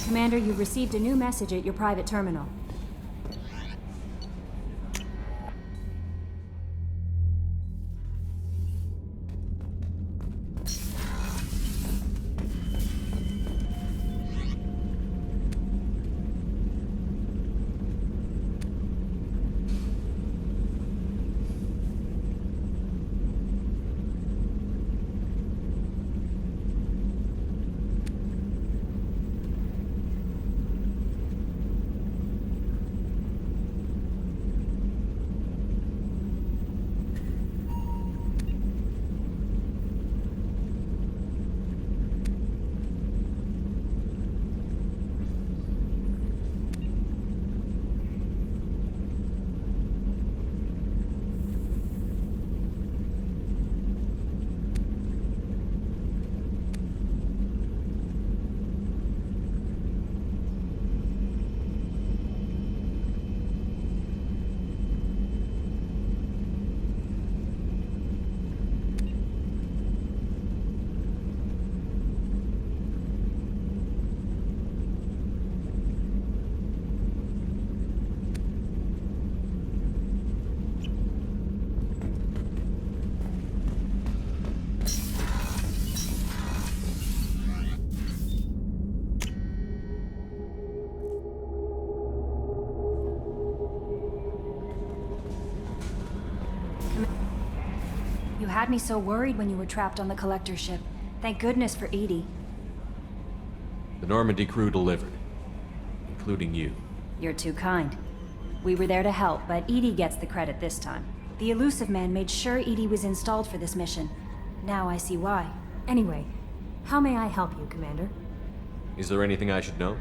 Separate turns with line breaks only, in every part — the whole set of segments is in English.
Commander, you received a new message at your private terminal. You had me so worried when you were trapped on the collector ship. Thank goodness for Edie.
The Normandy crew delivered, including you.
You're too kind. We were there to help, but Edie gets the credit this time. The Elusive Man made sure Edie was installed for this mission. Now I see why. Anyway, how may I help you, Commander?
Is there anything I should know?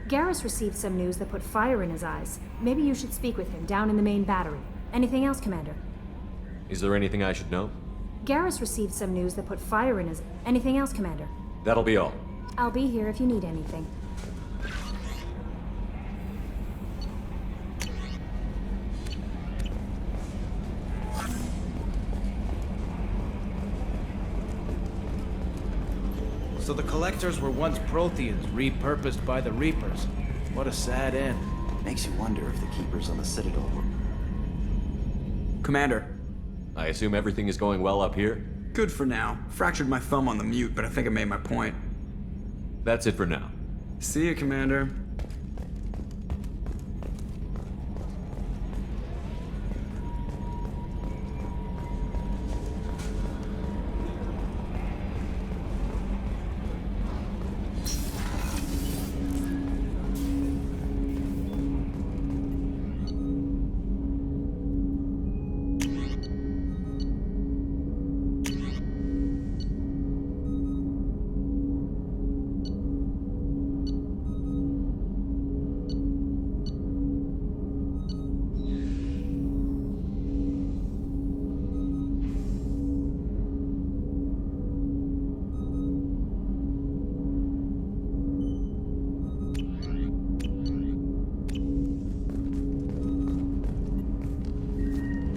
Garrus received some news that put fire in his eyes. Maybe you should speak with him down in the main battery. Anything else, Commander?
Is there anything I should know?
Garrus received some news that put fire in his... Anything else, Commander?
That'll be all.
I'll be here if you need anything.
So the Collectors were once Protheans, repurposed by the Reapers. What a sad end.
Makes you wonder if the Keepers on the Citadel were...
Commander.
I assume everything is going well up here?
Good for now. Fractured my thumb on the mute, but I think I made my point.
That's it for now.
See you, Commander.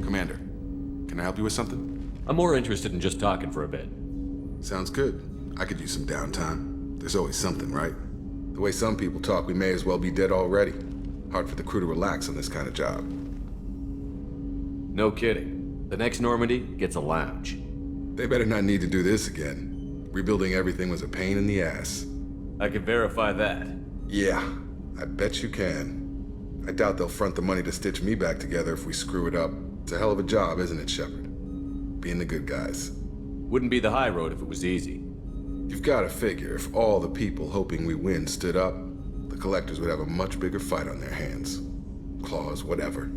Commander, can I help you with something?
I'm more interested in just talking for a bit.
Sounds good. I could use some downtime. There's always something, right? The way some people talk, we may as well be dead already. Hard for the crew to relax on this kind of job.
No kidding. The next Normandy gets a lounge.
They better not need to do this again. Rebuilding everything was a pain in the ass.
I can verify that.
Yeah, I bet you can. I doubt they'll front the money to stitch me back together if we screw it up. It's a hell of a job, isn't it, Shepard? Being the good guys.
Wouldn't be the high road if it was easy.
You've got to figure if all the people hoping we win stood up, the Collectors would have a much bigger fight on their hands. Claws, whatever.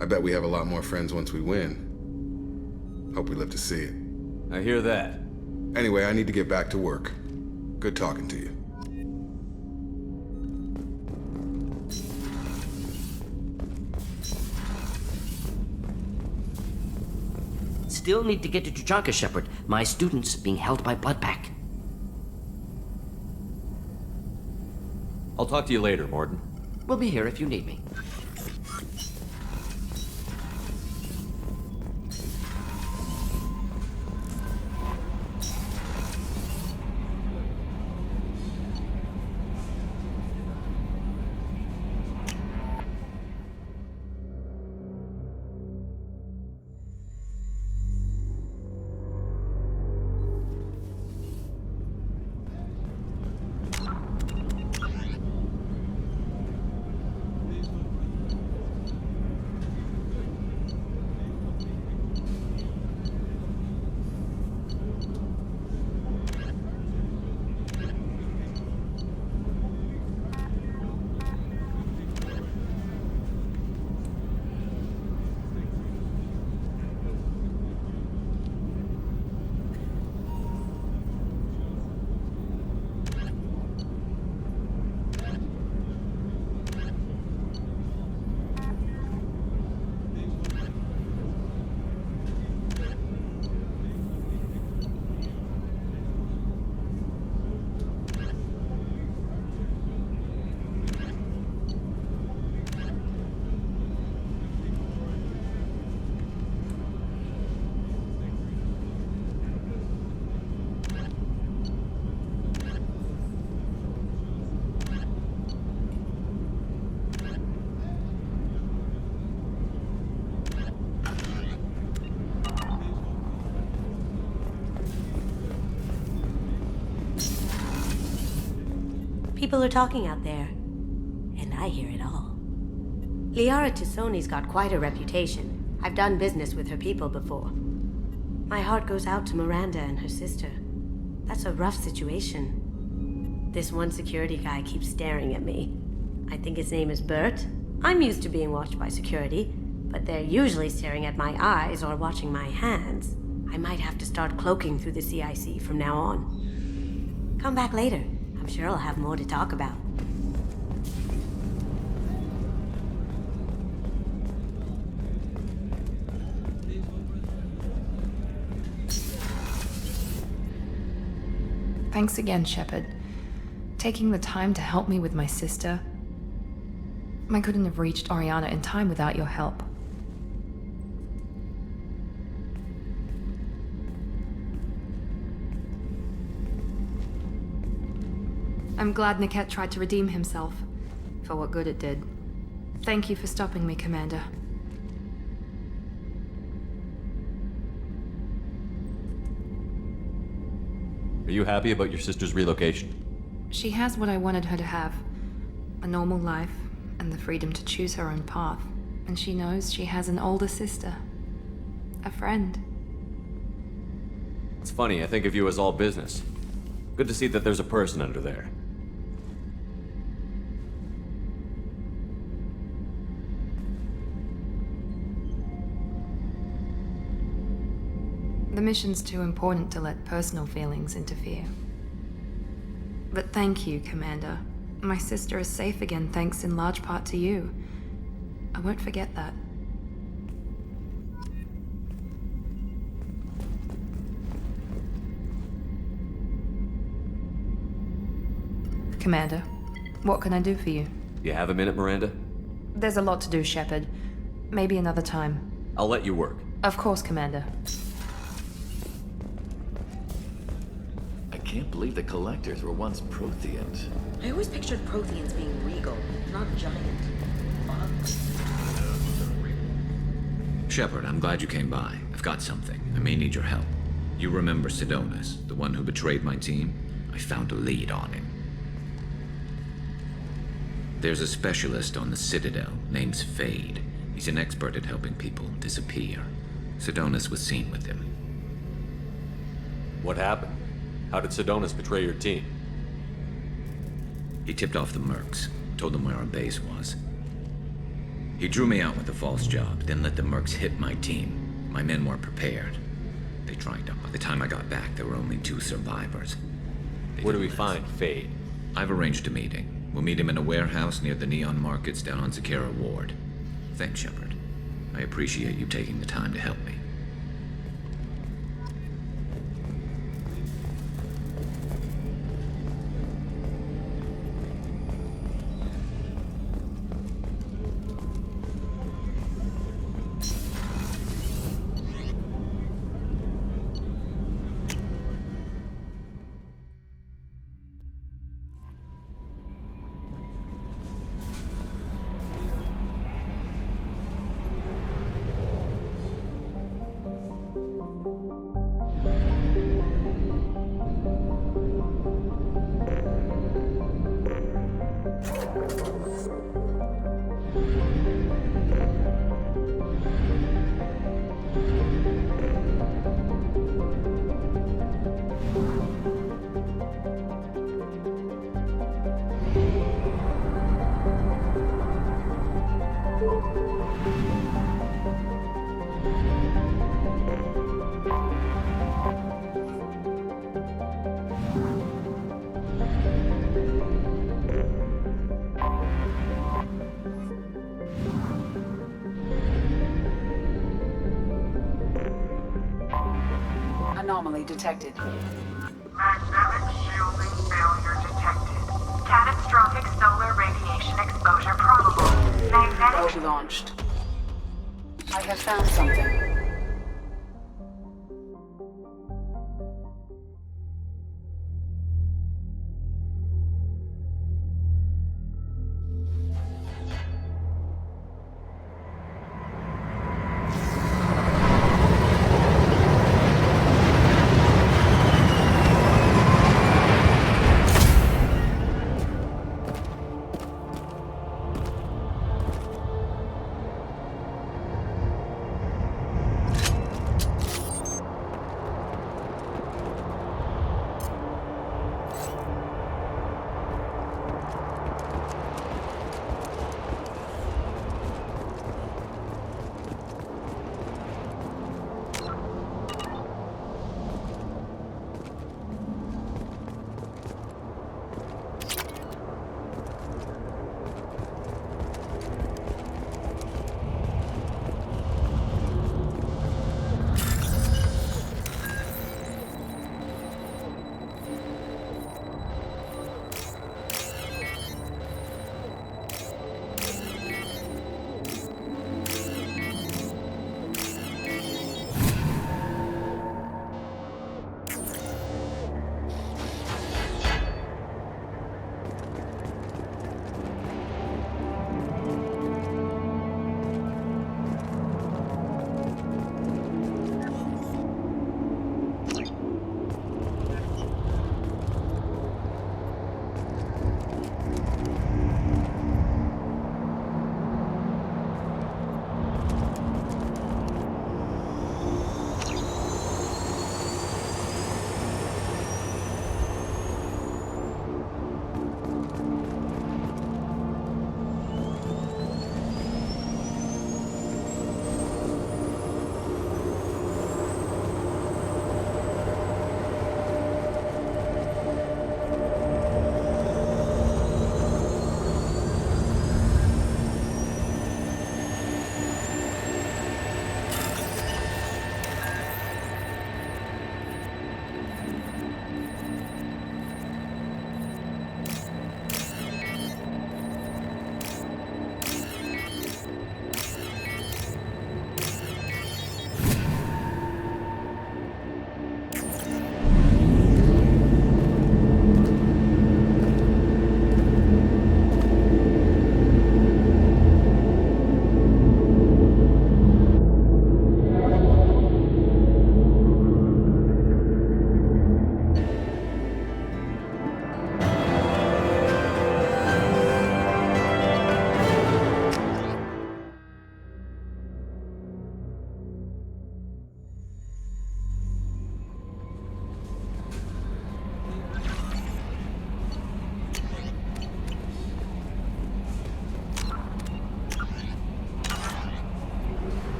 I bet we have a lot more friends once we win. Hope we live to see it.
I hear that.
Anyway, I need to get back to work. Good talking to you.
Still need to get to Tuchanka, Shepard. My student's being held by Bloodpack.
I'll talk to you later, Morden.
We'll be here if you need me.
People are talking out there, and I hear it all. Liara Tassoni's got quite a reputation. I've done business with her people before. My heart goes out to Miranda and her sister. That's a rough situation. This one security guy keeps staring at me. I think his name is Bert. I'm used to being watched by security, but they're usually staring at my eyes or watching my hands. I might have to start cloaking through the CIC from now on. Come back later. I'm sure I'll have more to talk about.
Thanks again, Shepard. Taking the time to help me with my sister. I couldn't have reached Oriana in time without your help. I'm glad Niket tried to redeem himself, for what good it did. Thank you for stopping me, Commander.
Are you happy about your sister's relocation?
She has what I wanted her to have. A normal life, and the freedom to choose her own path. And she knows she has an older sister. A friend.
It's funny, I think of you as all business. Good to see that there's a person under there.
The mission's too important to let personal feelings interfere. But thank you, Commander. My sister is safe again thanks in large part to you. I won't forget that. Commander, what can I do for you?
You have a minute, Miranda?
There's a lot to do, Shepard. Maybe another time.
I'll let you work.
Of course, Commander.
I can't believe the Collectors were once Protheans.
I always pictured Protheans being regal, not giant.
Shepard, I'm glad you came by. I've got something. I may need your help. You remember Sidonis, the one who betrayed my team? I found a lead on him. There's a specialist on the Citadel named Fade. He's an expert at helping people disappear. Sidonis was seen with him.
What happened? How did Sidonis betray your team?
He tipped off the mercs, told them where our base was. He drew me out with a false job, then let the mercs hit my team. My men weren't prepared. They tried to. By the time I got back, there were only 2 survivors.
Where do we find Fade?
I've arranged a meeting. We'll meet him in a warehouse near the Neon Markets down on Zakera Ward. Thanks, Shepard. I appreciate you taking the time to help me.
Anomaly detected.
Magnetic shielding failure detected. Catastrophic solar radiation exposure probable. Magnetic...
Probe launched. I have found something.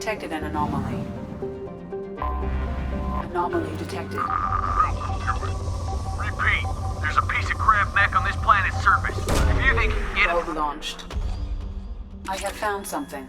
detected an anomaly. Anomaly detected.
Repeat, there's a piece of crab mech on this planet's surface. If you think you can get it...
Probe launched. I have found something.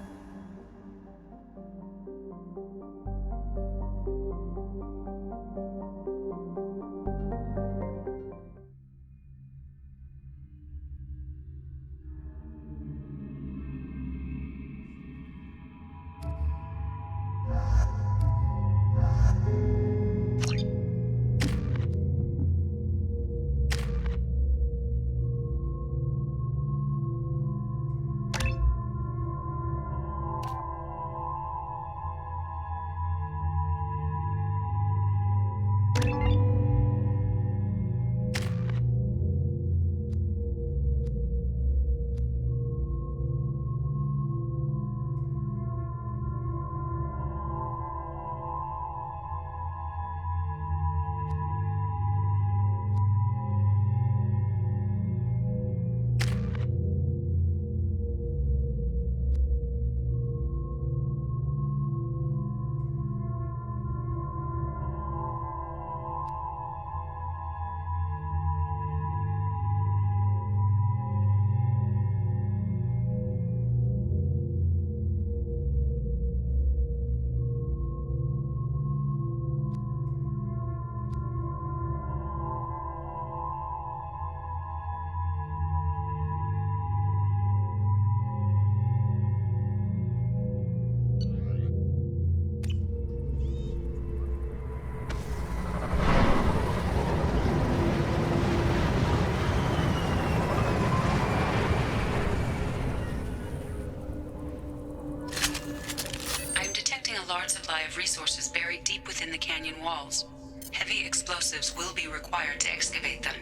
large supply of resources buried deep within the canyon walls. Heavy explosives will be required to excavate them.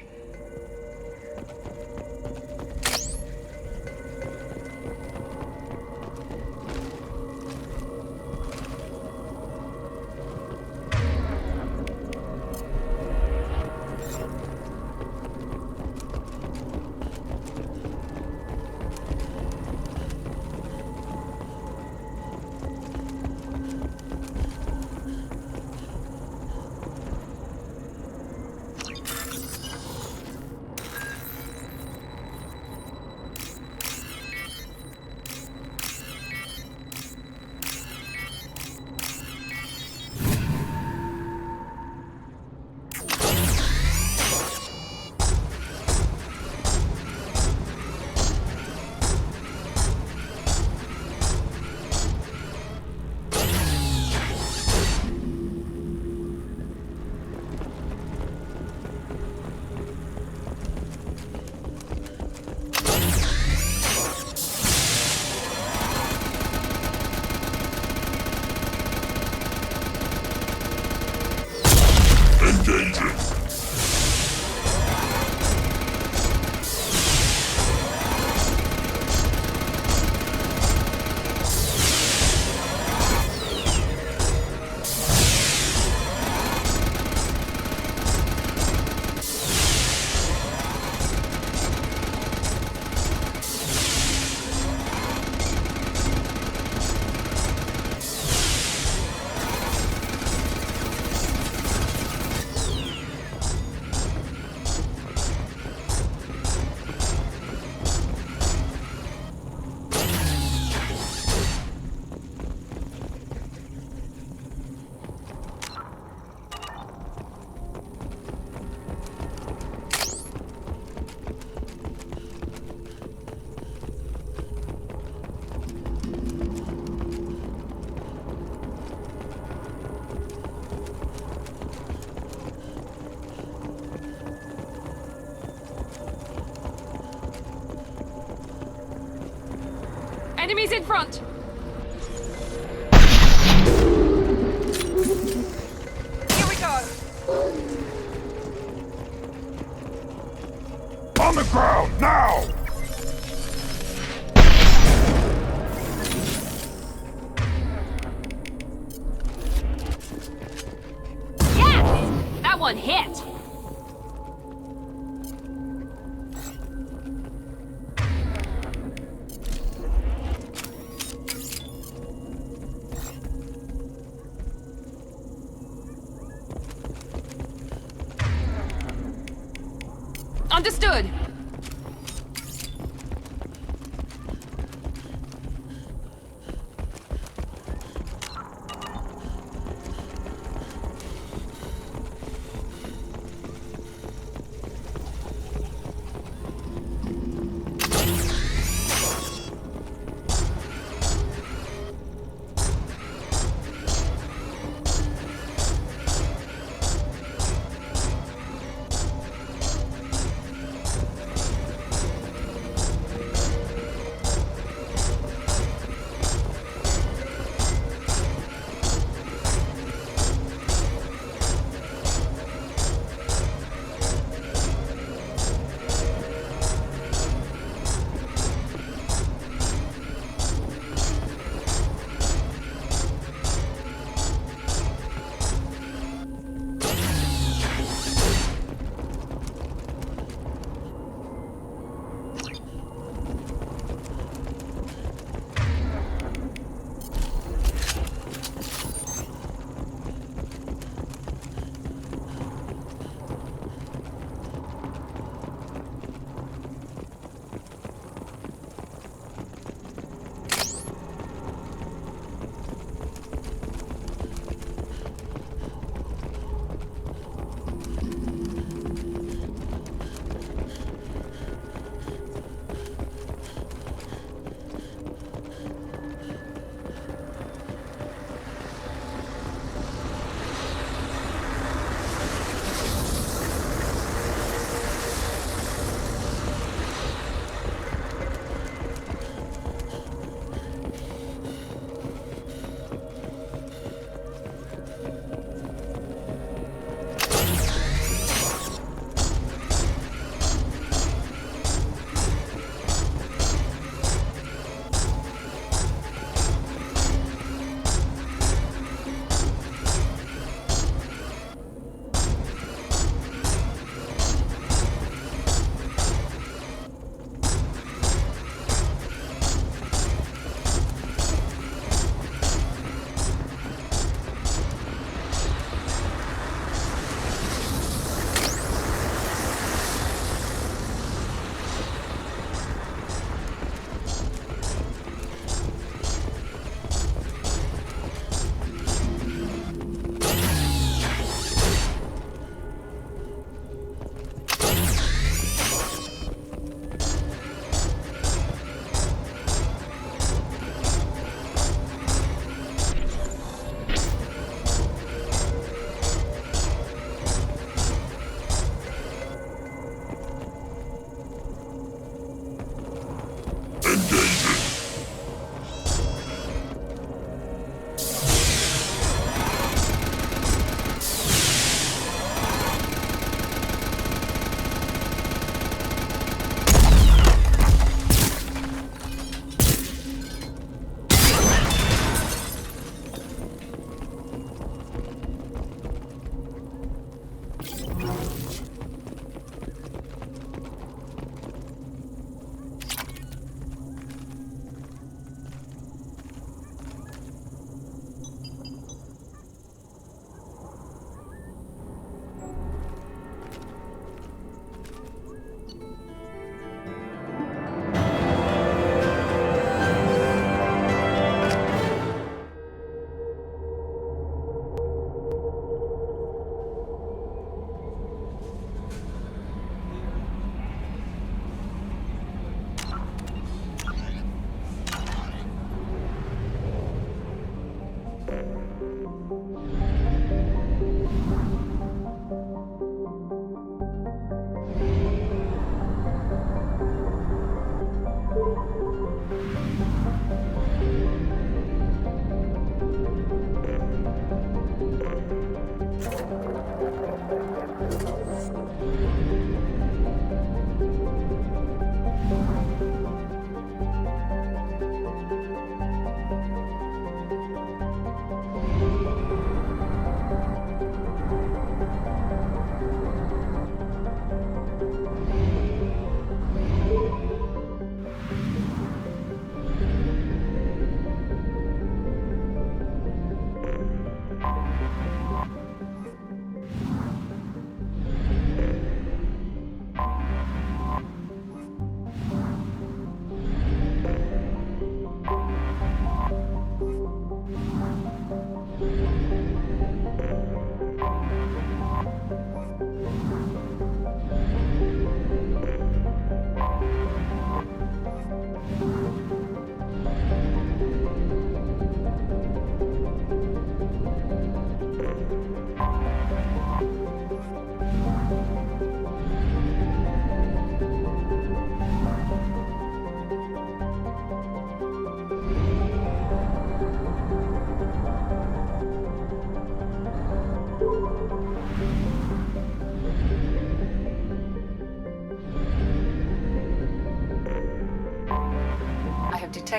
Enemies in front! Here we go!
On the ground, now!
Yes! That one hit! Understood.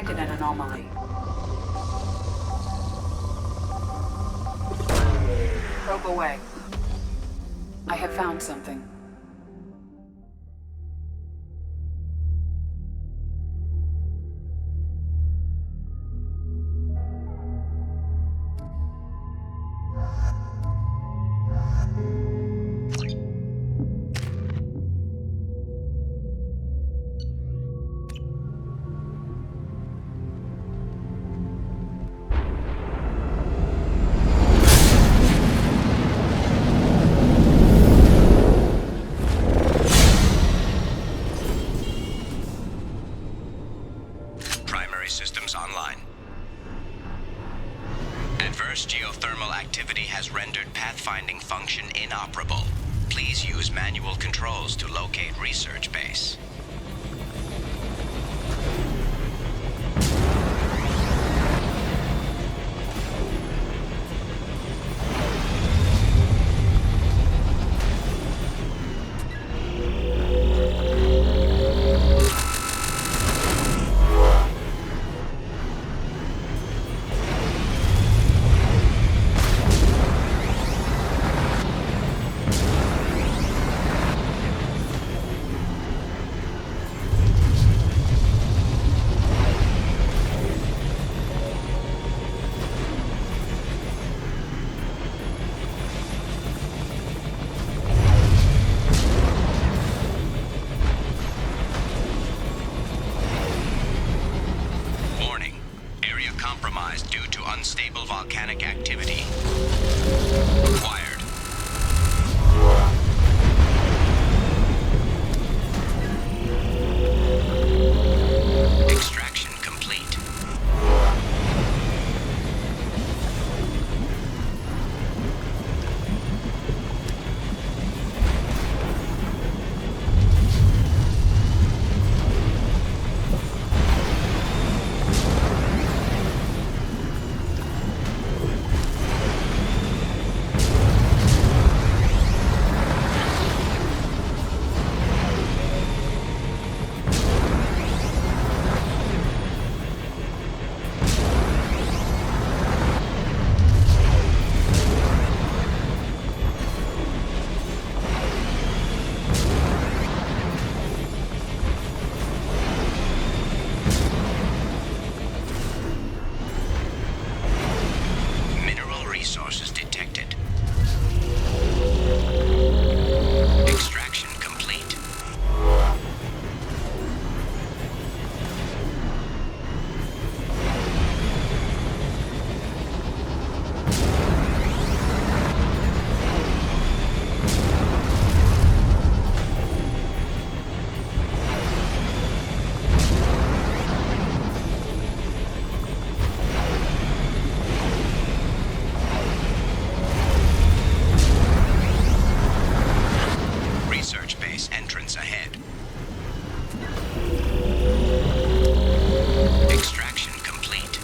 detected an anomaly. Probe away. I have found something.
Systems online. Adverse geothermal activity has rendered pathfinding function inoperable. Please use manual controls to locate research base. Compromised due to unstable volcanic activity. Acquired. Extraction complete. Resources detected. Extraction complete. Research base entrance ahead. Extraction complete.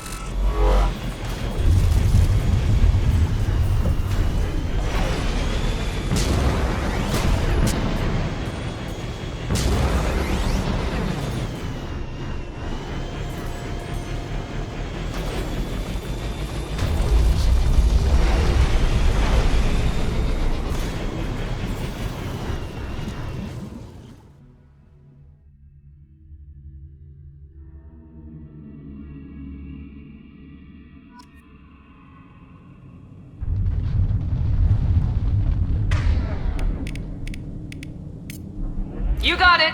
You got it!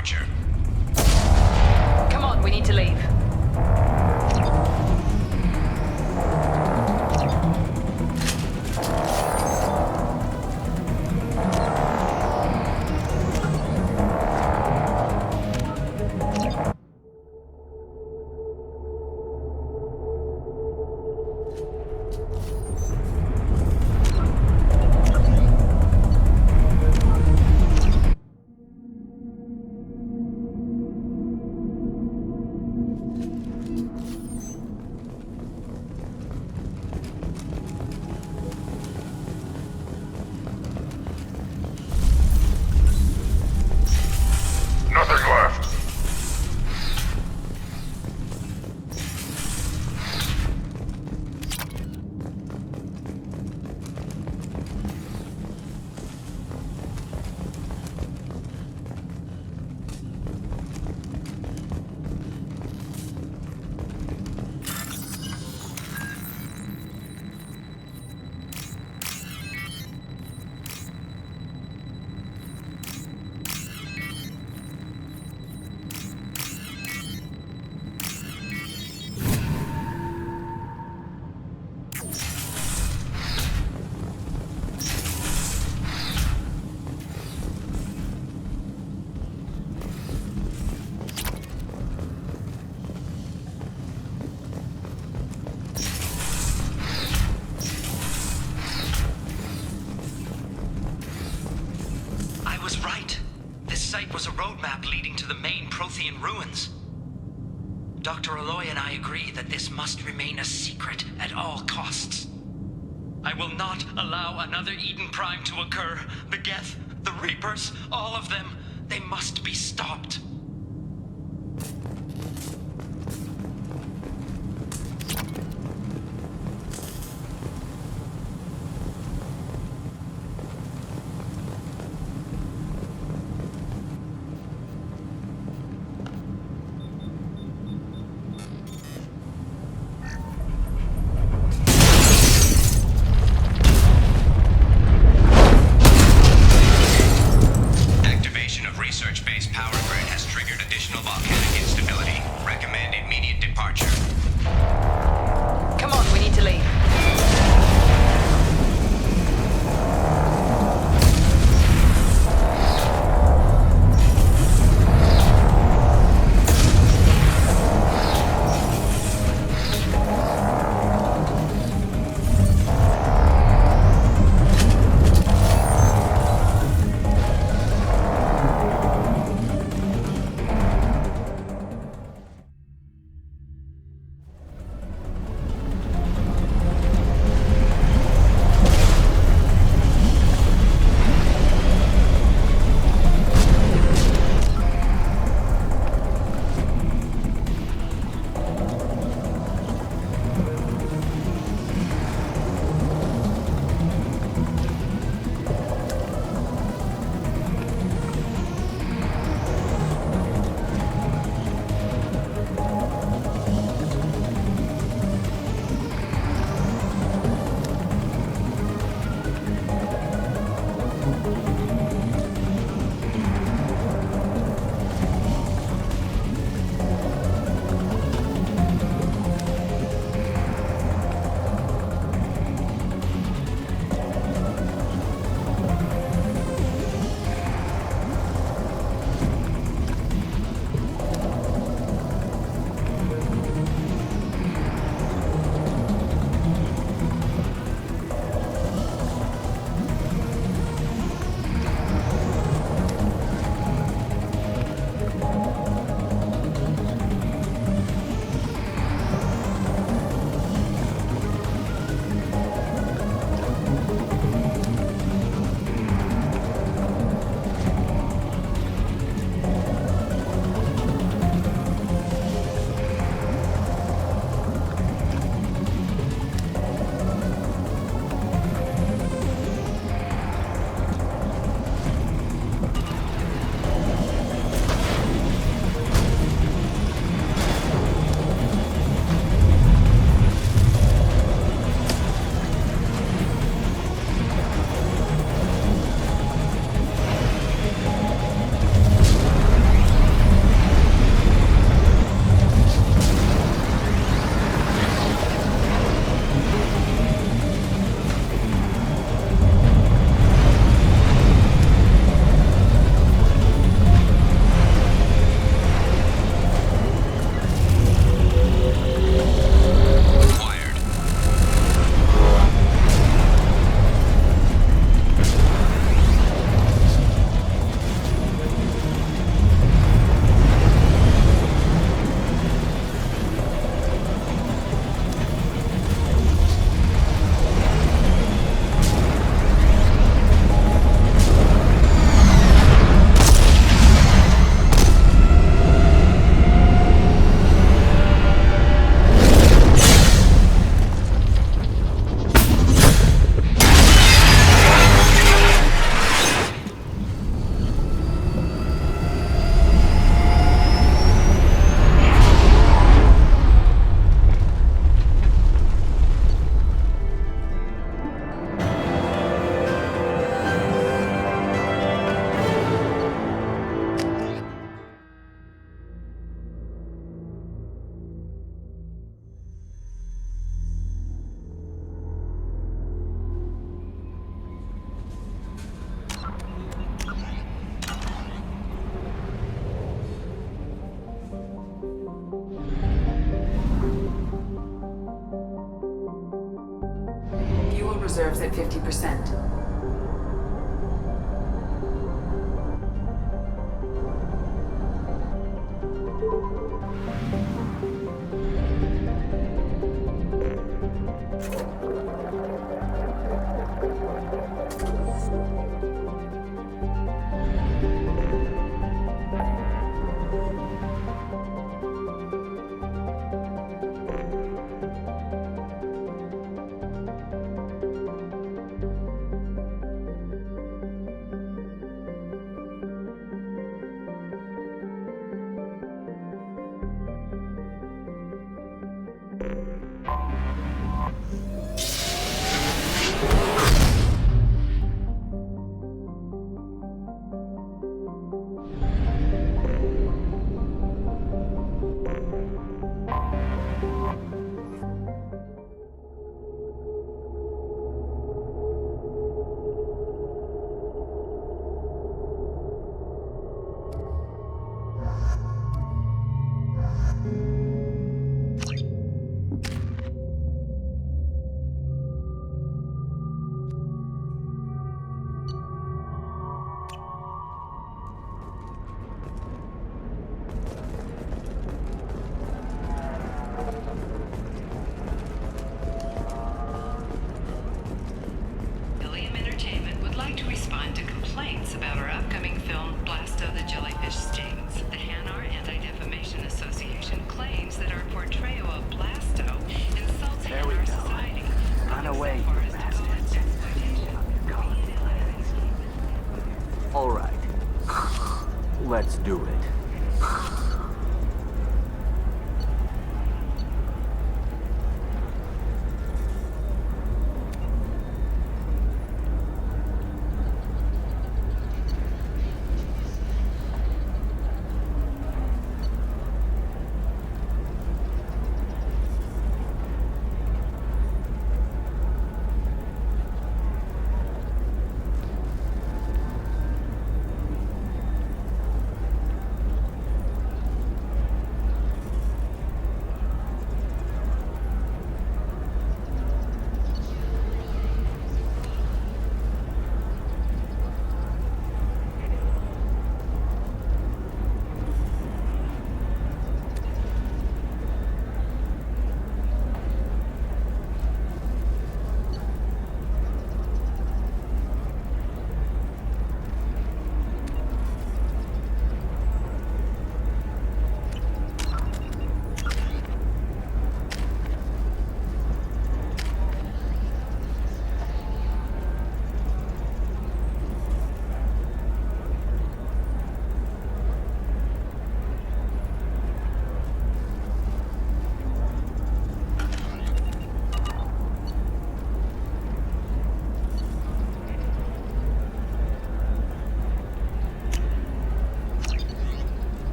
departure.
Come on, we need to leave.
Nothing left.
I was right. This site was a roadmap leading to the main Prothean ruins. Dr. Aloy and I agree that this must remain a secret at all costs. I will not allow another Eden Prime to occur. The Geth, the Reapers, all of them, they must be stopped. Activation of research-based power grid has triggered additional volcanic instability. Recommend immediate departure.
Come on, we need to leave.
reserves at 50%.
Let's do it.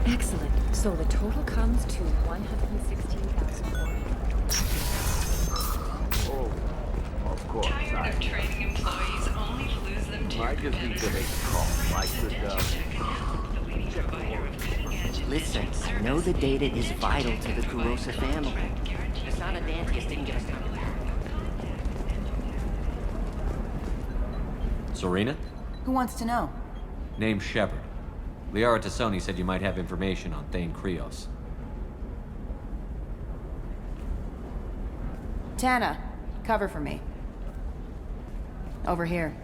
Excellent. So the total comes to 116,400.
Oh, of course.
Tired of training employees only to lose them to
I just need to make a call. I could,
Listen, I know the data is vital to the Kurosa family. It's not a dance didn't give us time.
Serena?
Who wants to know?
Name's Shepard. Liara Tassoni said you might have information on Thane Krios.
Tana, cover for me. Over here.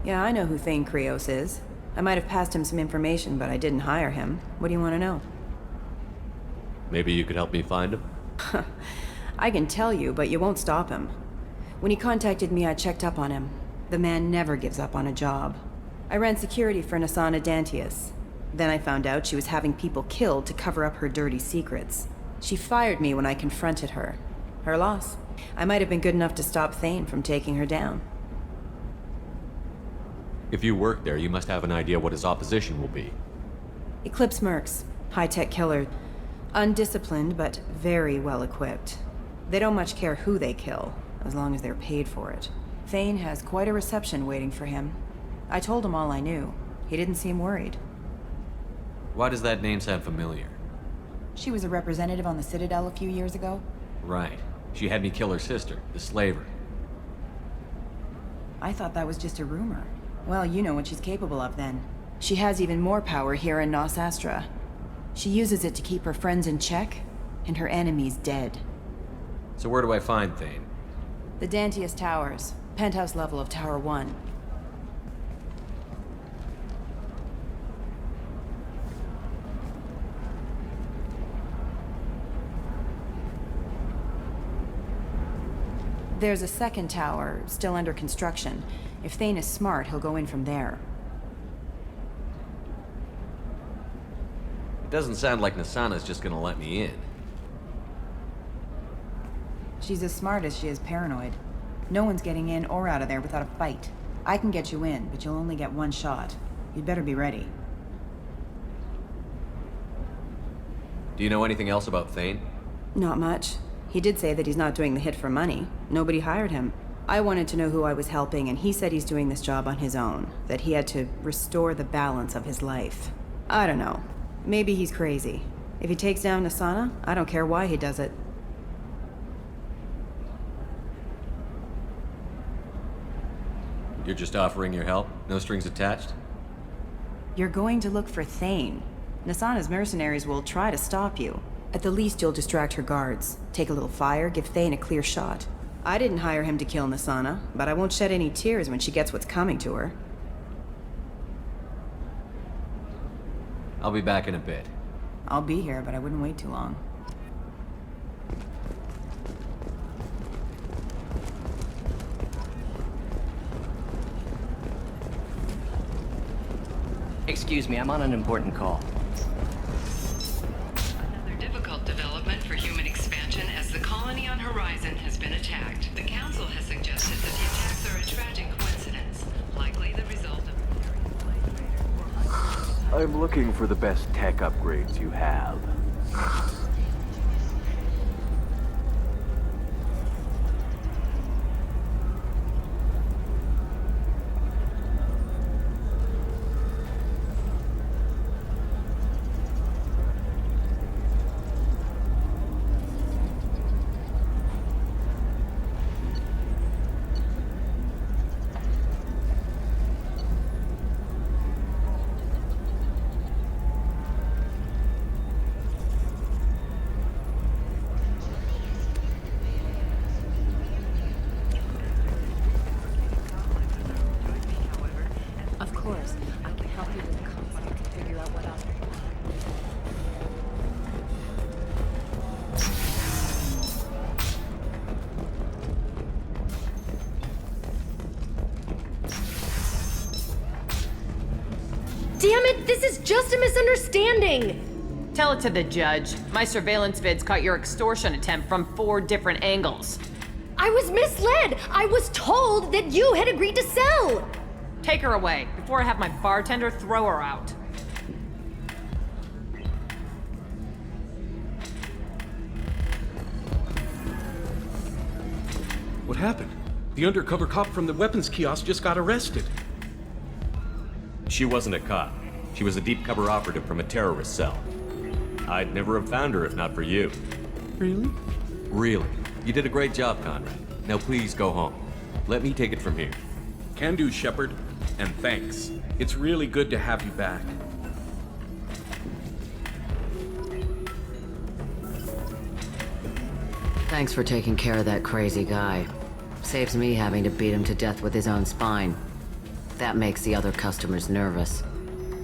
Yeah, I know who Thane Krios is. I might have passed him some information, but I didn't hire him. What do you want to know?
Maybe you could help me find him?
I can tell you, but you won't stop him. When he contacted me, I checked up on him. The man never gives up on a job. I ran security for Nasana Dantius. Then I found out she was having people killed to cover up her dirty secrets. She fired me when I confronted her. Her loss. I might have been good enough to stop Thane from taking her down.
If you work there, you must have an idea what his opposition will be.
Eclipse mercs. High-tech killer. Undisciplined, but very well equipped. They don't much care who they kill, as long as they're paid for it. Thane has quite a reception waiting for him. I told him all I knew. He didn't seem worried.
Why does that name sound familiar?
She was a representative on the Citadel a few years ago.
Right. She had me kill her sister, the slaver.
I thought that was just a rumor. Well, you know what she's capable of then. She has even more power here in Nos Astra. She uses it to keep her friends in check, and her enemies dead.
So where do I find Thane?
The Dantius Towers. Penthouse level of Tower 1. There's a second tower, still under construction. If Thane is smart, he'll go in from there.
It doesn't sound like Nasana's just gonna let me in.
She's as smart as she is paranoid. No one's getting in or out of there without a fight. I can get you in, but you'll only get one shot. You'd better be ready.
Do you know anything else about Thane?
Not much. He did say that he's not doing the hit for money. Nobody hired him. I wanted to know who I was helping, and he said he's doing this job on his own. That he had to restore the balance of his life. I don't know. Maybe he's crazy. If he takes down Nasana, I don't care why he does it.
You're just offering your help? No strings attached?
You're going to look for Thane. Nasana's mercenaries will try to stop you. At the least, you'll distract her guards. Take a little fire, give Thane a clear shot. I didn't hire him to kill Nasana, but I won't shed any tears when she gets what's coming to her.
I'll be back in a bit.
I'll be here, but I wouldn't wait too long.
Excuse me, I'm on an important call.
Another difficult development for human expansion as the colony on Horizon has been attacked. The Council has suggested that the attacks are a tragic coincidence, likely the result of...
I'm looking for the best tech upgrades you have.
Of course, I can help you with the conflict to figure out what else.
Damn it, this is just a misunderstanding!
Tell it to the judge. My surveillance vids caught your extortion attempt from 4 different angles.
I was misled! I was told that you had agreed to sell!
Take her away, before I have my bartender throw her out.
What happened? The undercover cop from the weapons kiosk just got arrested.
She wasn't a cop. She was a deep cover operative from a terrorist cell. I'd never have found her if not for you.
Really?
Really. You did a great job, Conrad. Now please go home. Let me take it from here.
Can do, Shepard. And thanks. It's really good to have you back.
Thanks for taking care of that crazy guy. Saves me having to beat him to death with his own spine. That makes the other customers nervous.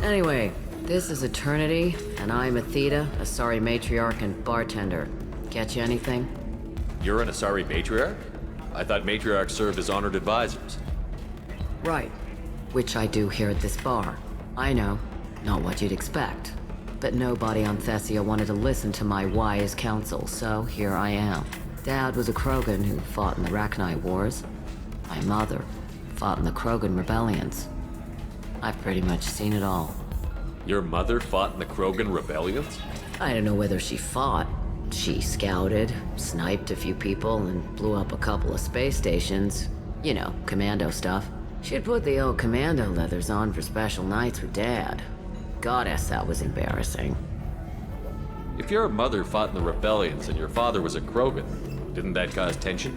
Anyway, this is Eternity, and I'm Athena, a sorry matriarch and bartender. Get you anything?
You're an Asari matriarch? I thought matriarchs served as honored advisors.
Right. Which I do here at this bar. I know. Not what you'd expect. But nobody on Thessia wanted to listen to my wise counsel, so here I am. Dad was a Krogan who fought in the Rachni Wars. My mother fought in the Krogan rebellions. I've pretty much seen it all.
Your mother fought in the Krogan rebellions?
I don't know whether she fought. She scouted, sniped a few people, and blew up a couple of space stations. You know, commando stuff. She'd put the old commando leathers on for special nights with Dad. Goddess, that was embarrassing.
If your mother fought in the rebellions and your father was a Krogan, didn't that cause tension?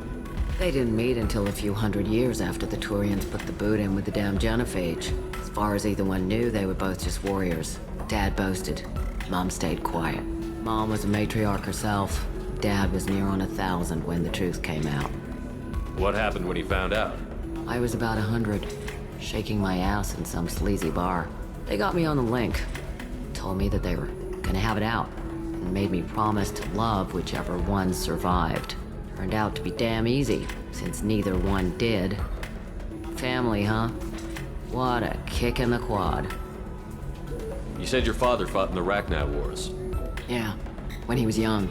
They didn't meet until a few hundred years after the Turians put the boot in with the damn genophage. As far as either one knew, they were both just warriors. Dad boasted. Mom stayed quiet. Mom was a matriarch herself. Dad was near on 1,000 when the truth came out.
What happened when he found out?
I was about 100, shaking my ass in some sleazy bar. They got me on the link. Told me that they were gonna have it out, and made me promise to love whichever one survived. Turned out to be damn easy, since neither one did. Family, huh? What a kick in the quad.
You said your father fought in the Rachni Wars.
Yeah, when he was young.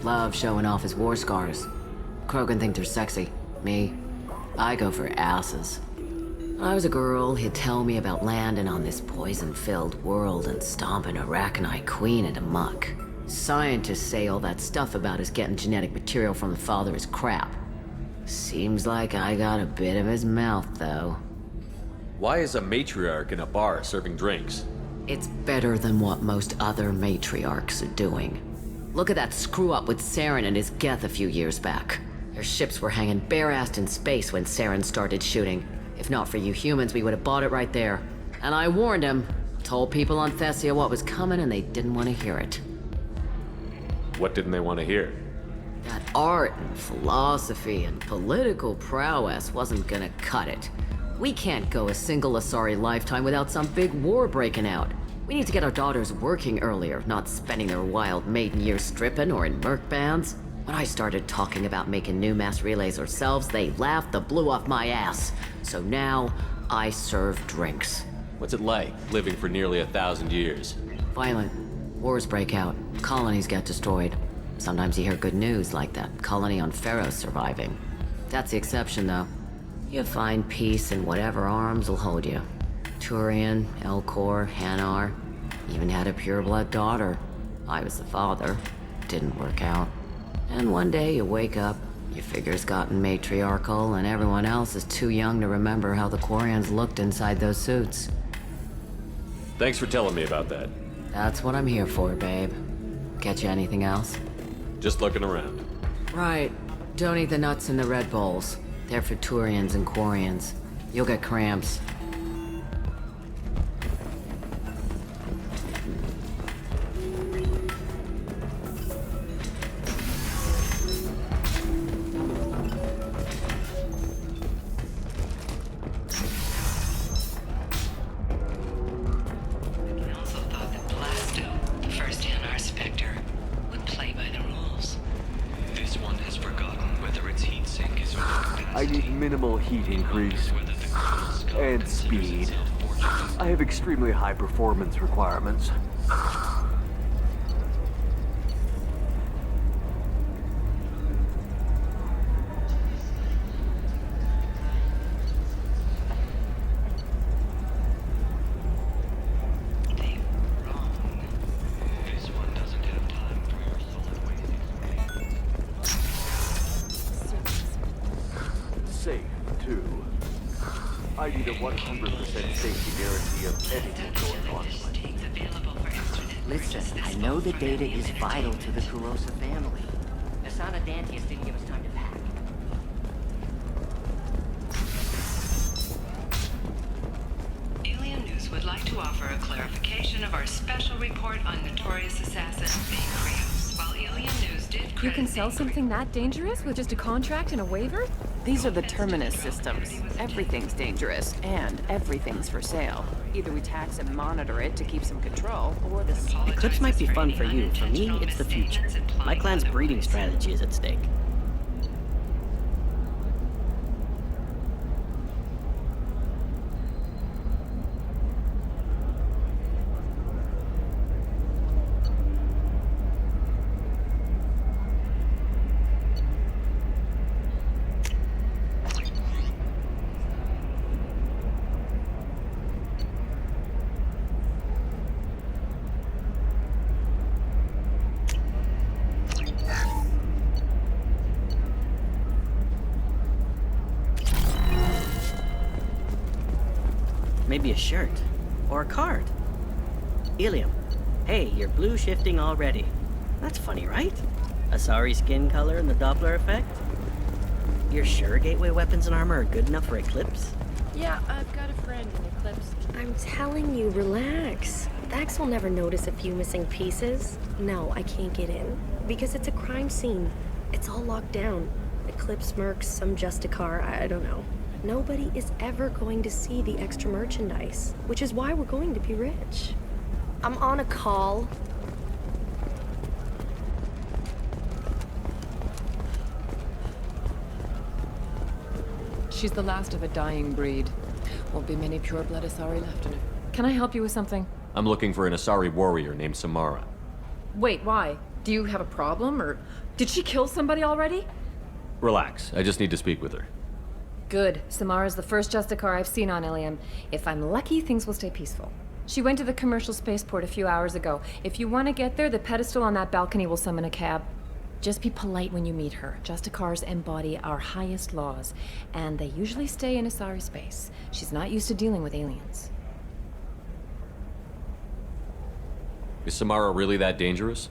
Loved showing off his war scars. Krogan think they're sexy. Me, I go for asses. When I was a girl, he'd tell me about landing on this poison-filled world and stomping a Rachni queen into muck. Scientists say all that stuff about us getting genetic material from the father is crap. Seems like I got a bit of his mouth, though.
Why is a matriarch in a bar serving drinks?
It's better than what most other matriarchs are doing. Look at that screw-up with Saren and his Geth a few years back. Their ships were hanging bare-assed in space when Saren started shooting. If not for you humans, we would have bought it right there. And I warned him. Told people on Thessia what was coming, and they didn't want to hear it.
What didn't they want to hear?
That art and philosophy and political prowess wasn't gonna cut it. We can't go a single Asari lifetime without some big war breaking out. We need to get our daughters working earlier, not spending their wild maiden years stripping or in merc bands. When I started talking about making new mass relays ourselves, they laughed the blue off my ass. So now, I serve drinks.
What's it like, living for nearly 1,000 years?
Violent. Wars break out. Colonies get destroyed. Sometimes you hear good news, like that colony on Pharaoh surviving. That's the exception, though. You find peace in whatever arms will hold you. Turian, Elcor, Hanar. Even had a pureblood daughter. I was the father. Didn't work out. And one day you wake up, your figure's gotten matriarchal, and everyone else is too young to remember how the Quarians looked inside those suits.
Thanks for telling me about that.
That's what I'm here for, babe. Get you anything else?
Just looking around.
Right. Don't eat the nuts in the Red Bowls. They're for Turians and Quarians. You'll get cramps.
I need minimal heat increase and speed. I have extremely high performance requirements. Safe, too. I need a 100% safety guarantee of anything going on.
Listen, I know the data is vital to the Kurosa family. Asana Dantius didn't give us time to pack.
Alien News would like to offer a clarification of our special report on notorious assassin being Krios. While Alien News did
You can sell something that dangerous with just a contract and a waiver?
These are the Terminus systems. Everything's dangerous, and everything's for sale. Either we tax and monitor it to keep some control, or the
Eclipse might be fun for you. For me, it's the future. My clan's breeding strategy is at stake. Maybe a shirt. Or a card. Ilium. Hey, you're blue shifting already. That's funny, right? Asari skin color and the Doppler effect? You're sure gateway weapons and armor are good enough for Eclipse?
Yeah, I've got a friend in Eclipse.
I'm telling you, relax. Dax will never notice a few missing pieces. No, I can't get in. Because it's a crime scene. It's all locked down. Eclipse mercs, some Justicar, I don't know. Nobody is ever going to see the extra merchandise, which is why we're going to be rich. I'm on a call.
She's the last of a dying breed. Won't be many pure-blood Asari left in her. Can I help you with something?
I'm looking for an Asari warrior named Samara.
Wait, why? Do you have a problem, or did she kill somebody already?
Relax, I just need to speak with her.
Good. Samara's the first Justicar I've seen on Ilium. If I'm lucky, things will stay peaceful. She went to the commercial spaceport a few hours ago. If you want to get there, the pedestal on that balcony will summon a cab. Just be polite when you meet her. Justicars embody our highest laws, and they usually stay in Asari space. She's not used to dealing with aliens.
Is Samara really that dangerous?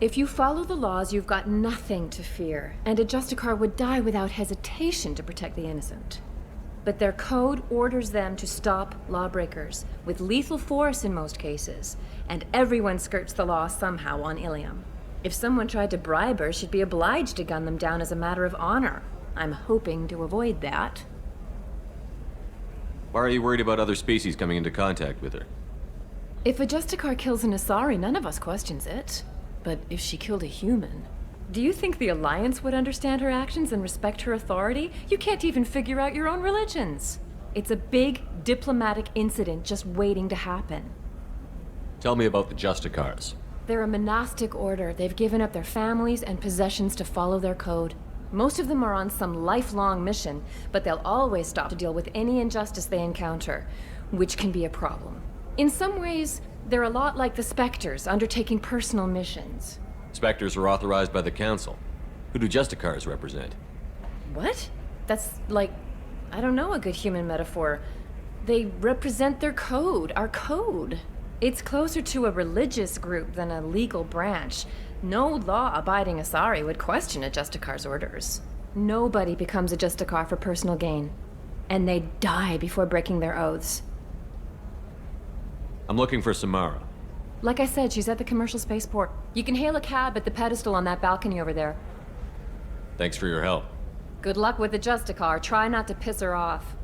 If you follow the laws, you've got nothing to fear, and a Justicar would die without hesitation to protect the innocent. But their code orders them to stop lawbreakers, with lethal force in most cases, and everyone skirts the law somehow on Ilium. If someone tried to bribe her, she'd be obliged to gun them down as a matter of honor. I'm hoping to avoid that.
Why are you worried about other species coming into contact with her?
If a Justicar kills an Asari, none of us questions it. But if she killed a human... Do you think the Alliance would understand her actions and respect her authority? You can't even figure out your own religions. It's a big diplomatic incident just waiting to happen.
Tell me about the Justicars.
They're a monastic order. They've given up their families and possessions to follow their code. Most of them are on some lifelong mission, but they'll always stop to deal with any injustice they encounter, which can be a problem. In some ways, they're a lot like the Spectres, undertaking personal missions.
Spectres are authorized by the Council. Who do Justicars represent?
What? That's like, I don't know a good human metaphor. They represent their code, our code. It's closer to a religious group than a legal branch. No law-abiding Asari would question a Justicar's orders. Nobody becomes a Justicar for personal gain. And they die before breaking their oaths.
I'm looking for Samara.
Like I said, she's at the commercial spaceport. You can hail a cab at the pedestal on that balcony over there.
Thanks for your help.
Good luck with the Justicar. Try not to piss her off.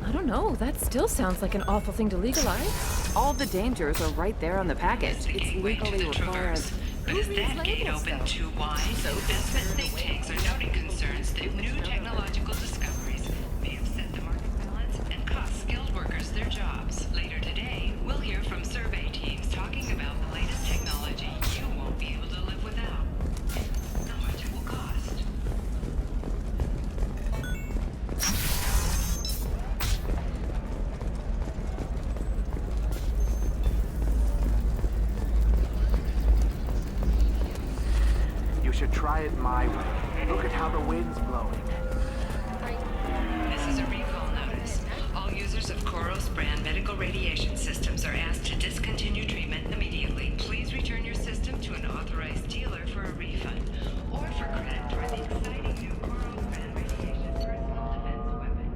I don't know. That still sounds like an awful thing to legalize.
All the dangers are right there on the package. It's legally required.
But is that gate open too wide? Investment think tanks are noting concerns that new technological discoveries may upset the market balance and cost skilled workers their jobs. Later today, we'll hear from survey teams talking about the latest technology you won't be able to live without. How much it will cost.
You should try it my way. Look at how the wind's blowing.
This is a recall notice. All users of Koros brand medical radiation systems are asked to discontinue treatment immediately. Please return your system to an authorized dealer for a refund or for credit toward the exciting new Koros brand radiation personal defense weapon.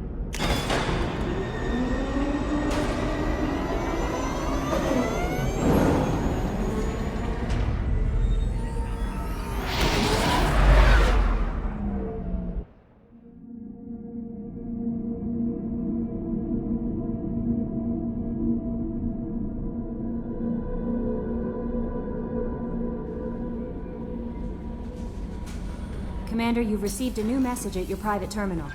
Commander, you've received a new message at your private terminal.